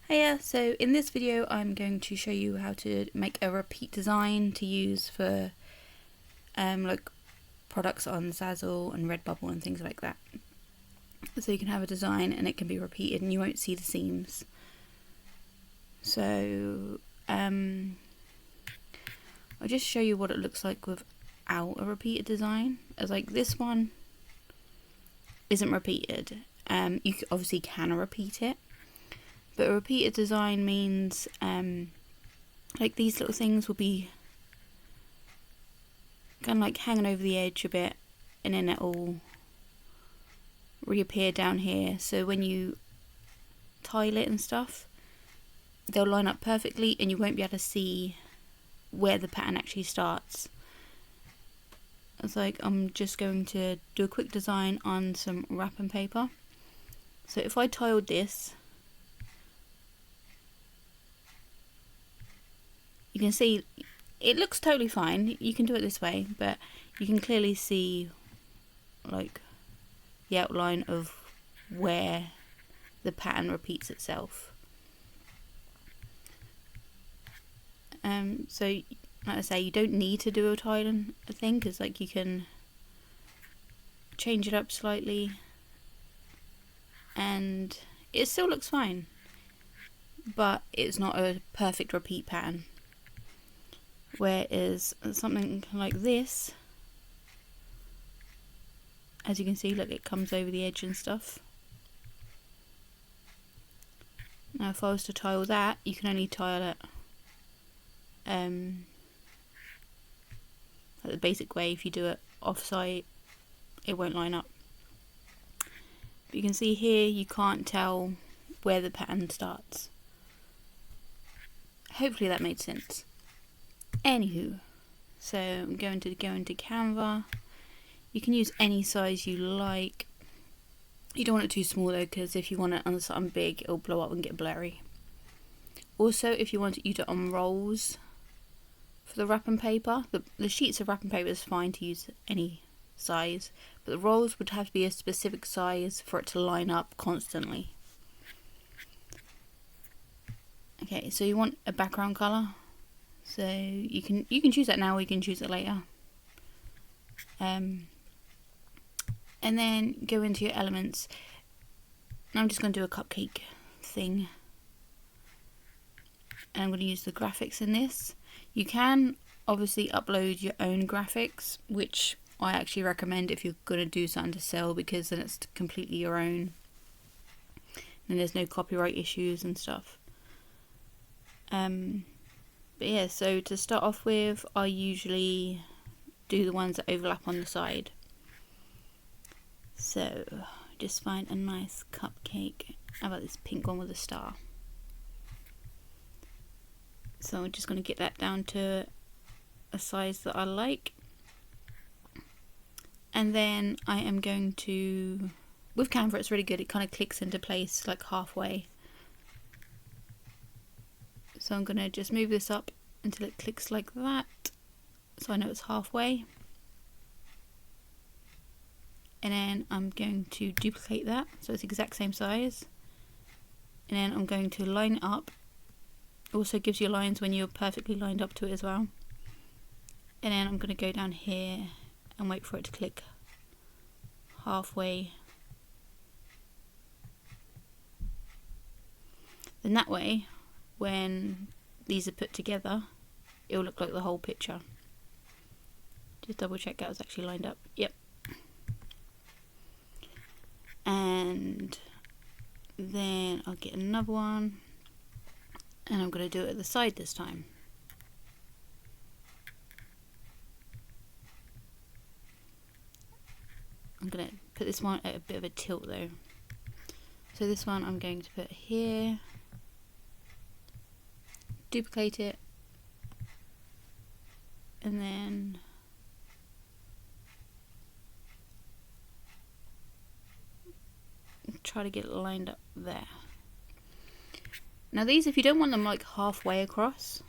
Hiya, so in this video I'm going to show you how to make a repeat design to use for like products on Zazzle and Redbubble and things like that. So you can have a design and it can be repeated and you won't see the seams. So I'll just show you what it looks like without a repeated design. As like this one isn't repeated. You obviously can repeat it. But a repeated design means like these little things will be kind of like hanging over the edge a bit, and then it'll reappear down here. So when you tile it and stuff, they'll line up perfectly and you won't be able to see where the pattern actually starts. It's like I'm just going to do a quick design on some wrapping paper. So if I tiled this, you can see it looks totally fine. You can do it this way, but you can clearly see like the outline of where the pattern repeats itself. So like I say, you don't need to do a tiling thing, because like you can change it up slightly and it still looks fine, but it's not a perfect repeat pattern. Whereas something like this, as you can see, look, it comes over the edge and stuff. Now if I was to tile that, you can only tile it like the basic way. If you do it off-site, it won't line up. But you can see here, you can't tell where the pattern starts. Hopefully that made sense. Anywho, so I'm going to go into Canva. You can use any size you like. You don't want it too small though, because if you want it on something big, it'll blow up and get blurry. Also, if you want to use it on rolls for the wrapping paper, the sheets of wrapping paper is fine to use any size, but the rolls would have to be a specific size for it to line up constantly. Okay, so you want a background colour. So you can choose that now, or you can choose it later. And then go into your elements. Now I'm just going to do a cupcake thing, and I'm going to use the graphics in this. You can obviously upload your own graphics, which I actually recommend if you're going to do something to sell, because then it's completely your own and there's no copyright issues and stuff. But yeah, so to start off with, I usually do the ones that overlap on the side. So just find a nice cupcake. How about this pink one with a star? So I'm just going to get that down to a size that I like. And then I am going to, with Canva it's really good, it kind of clicks into place like halfway. So I'm going to just move this up until it clicks like that, so I know it's halfway. And then I'm going to duplicate that so it's the exact same size. And then I'm going to line it up. Also gives you lines when you're perfectly lined up to it as well. And then I'm going to go down here and wait for it to click halfway. Then that way, when these are put together, it'll look like the whole picture. Just double check that was actually lined up. Yep. And then I'll get another one, and I'm going to do it at the side this time. I'm going to put this one at a bit of a tilt though. So this one I'm going to put here, duplicate it, and then try to get it lined up there. Now these, if you don't want them like halfway across,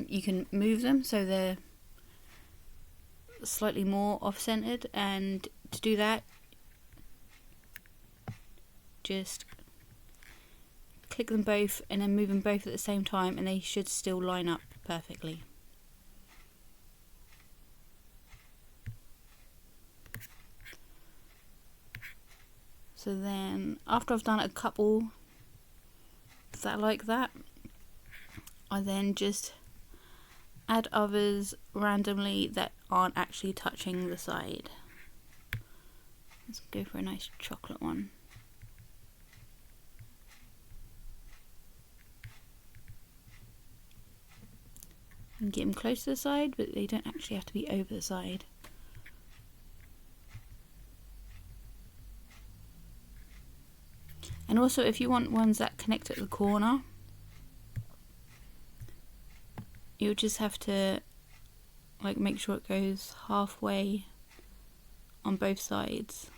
you can move them so they're slightly more off-centered, and to do that, just click them both and then move them both at the same time, and they should still line up perfectly. So then after I've done a couple that like that, I then just add others randomly that aren't actually touching the side. Let's go for a nice chocolate one. And get them close to the side, but they don't actually have to be over the side. And also, if you want ones that connect at the corner, you'll just have to like make sure it goes halfway on both sides.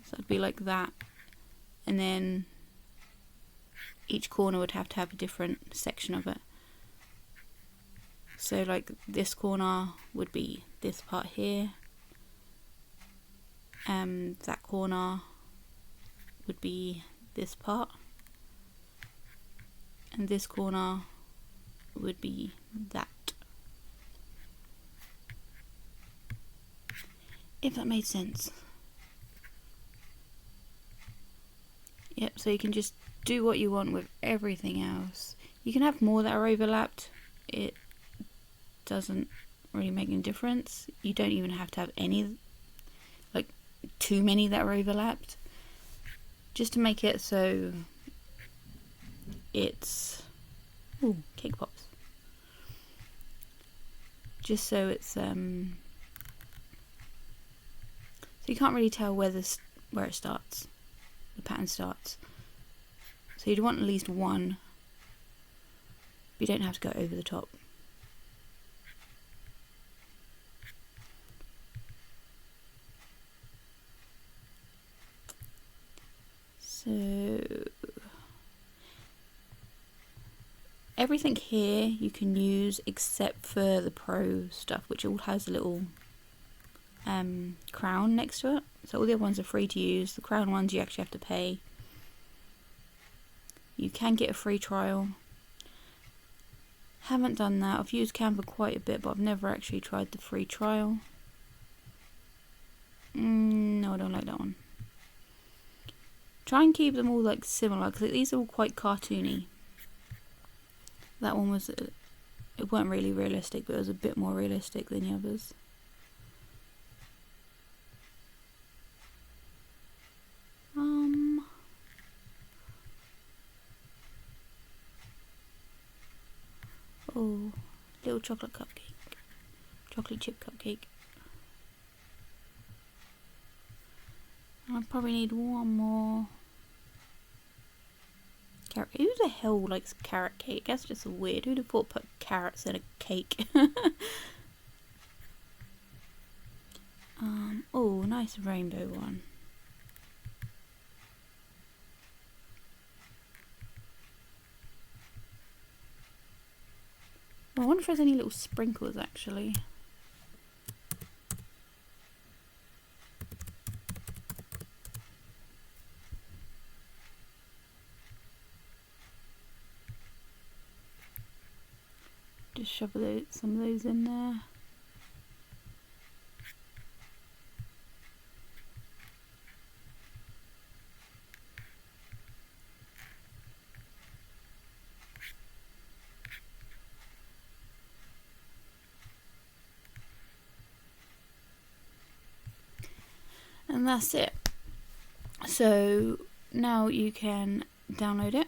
So it'd be like that, and then each corner would have to have a different section of it. So like this corner would be this part here, that corner would be this part, and this corner would be that. If that made sense. Yep, so you can just do what you want with everything else. You can have more that are overlapped. It doesn't really make any difference. You don't even have to have any, like too many that are overlapped. Just to make it so it's, ooh, cake pops. Just so it's so you can't really tell where it starts. The pattern starts. So you'd want at least one, but you don't have to go over the top. So everything here you can use except for the pro stuff, which all has a little crown next to it. So all the other ones are free to use. The crown ones you actually have to pay. You can get a free trial. Haven't done that. I've used Canva quite a bit, but I've never actually tried the free trial. No, I don't like that one. Try and keep them all like similar, because these are all quite cartoony. That one was, it weren't really realistic, but it was a bit more realistic than the others. Oh, little chocolate cupcake. Chocolate chip cupcake. I probably need one more. Carrot. Who the hell likes carrot cake? That's just weird. Who'd have thought put carrots in a cake? Oh, nice rainbow one. I wonder if there's any little sprinkles actually. Just shove some of those in there. And that's it. So now you can download it.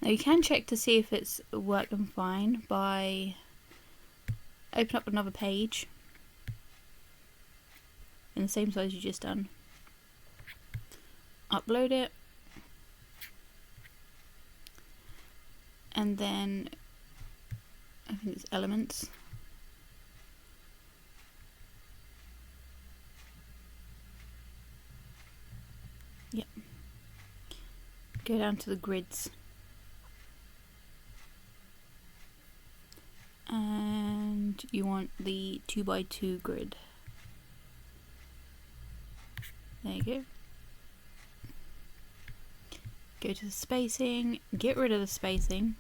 Now you can check to see if it's working fine by open up another page in the same size you just done. Upload it, and then I think it's elements. Yep. Go down to the grids. And you want the 2x2 grid. There you go. Go to the spacing, get rid of the spacing.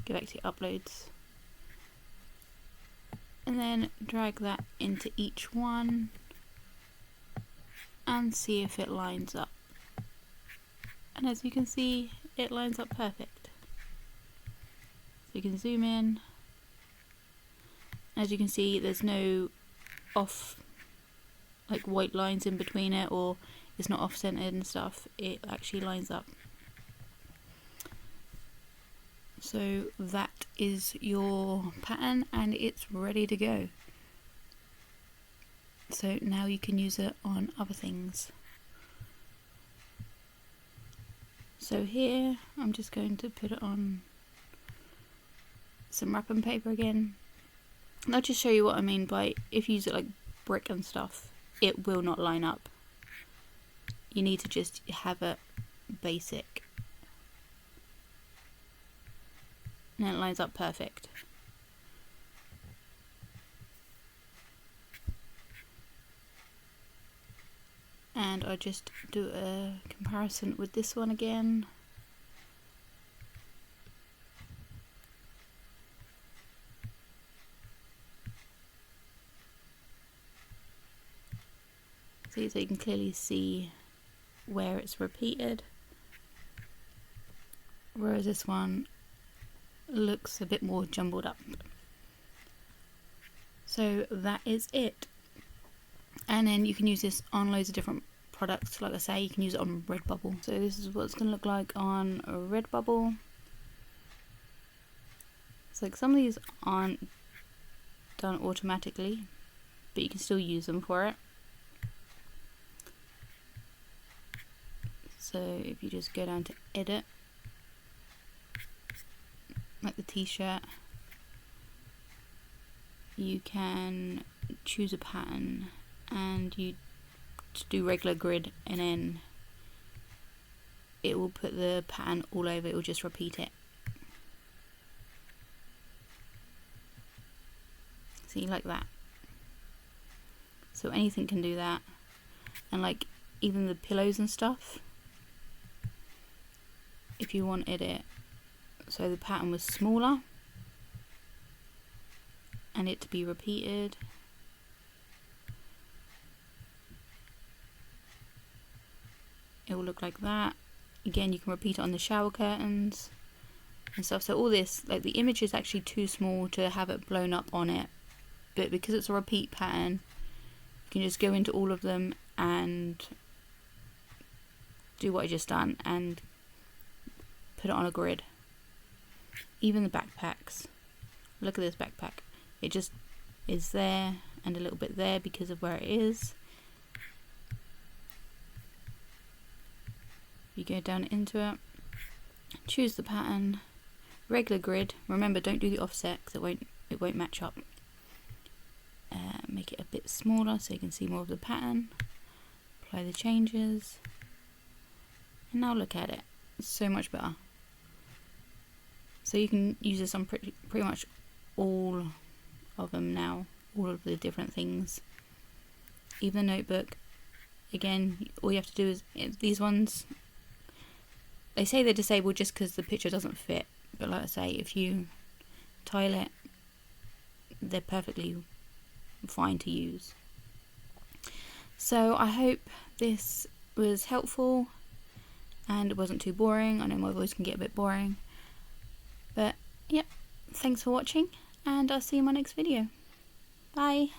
Go back to your uploads. And then drag that into each one and see if it lines up. And as you can see, it lines up perfect. So you can zoom in. As you can see, there's no off, like white lines in between it, or it's not off-centered and stuff. It actually lines up. So that is your pattern and it's ready to go. So now you can use it on other things. So here I'm just going to put it on some wrapping paper again. And I'll just show you what I mean by, if you use it like brick and stuff, it will not line up. You need to just have it basic. And it lines up perfect. And I'll just do a comparison with this one again. See, so you can clearly see where it's repeated, whereas this one looks a bit more jumbled up. So that is it. And then you can use this on loads of different products. Like I say, you can use it on Redbubble. So this is what it's going to look like on a Redbubble. It's like some of these aren't done automatically, but you can still use them for it. So if you just go down to edit, like the t-shirt, you can choose a pattern and you do regular grid, and then it will put the pattern all over. It will just repeat it. See, like that. So anything can do that. And like even the pillows and stuff, if you wanted it so the pattern was smaller and it to be repeated, it will look like that. Again, you can repeat it on the shower curtains and stuff. So all this, like the image is actually too small to have it blown up on it, but because it's a repeat pattern, you can just go into all of them and do what I just done and put it on a grid. Even the backpacks. Look at this backpack. It just is there and a little bit there because of where it is. You go down into it, choose the pattern, regular grid. Remember, don't do the offset because it won't match up. Make it a bit smaller so you can see more of the pattern. Apply the changes, and now look at it. It's so much better. So you can use this on pretty much all of them now, all of the different things. Even the notebook. Again, all you have to do is, these ones, they say they're disabled just because the picture doesn't fit, but like I say, if you tile it, they're perfectly fine to use. So I hope this was helpful and it wasn't too boring. I know my voice can get a bit boring, but yep, thanks for watching and I'll see you in my next video. Bye.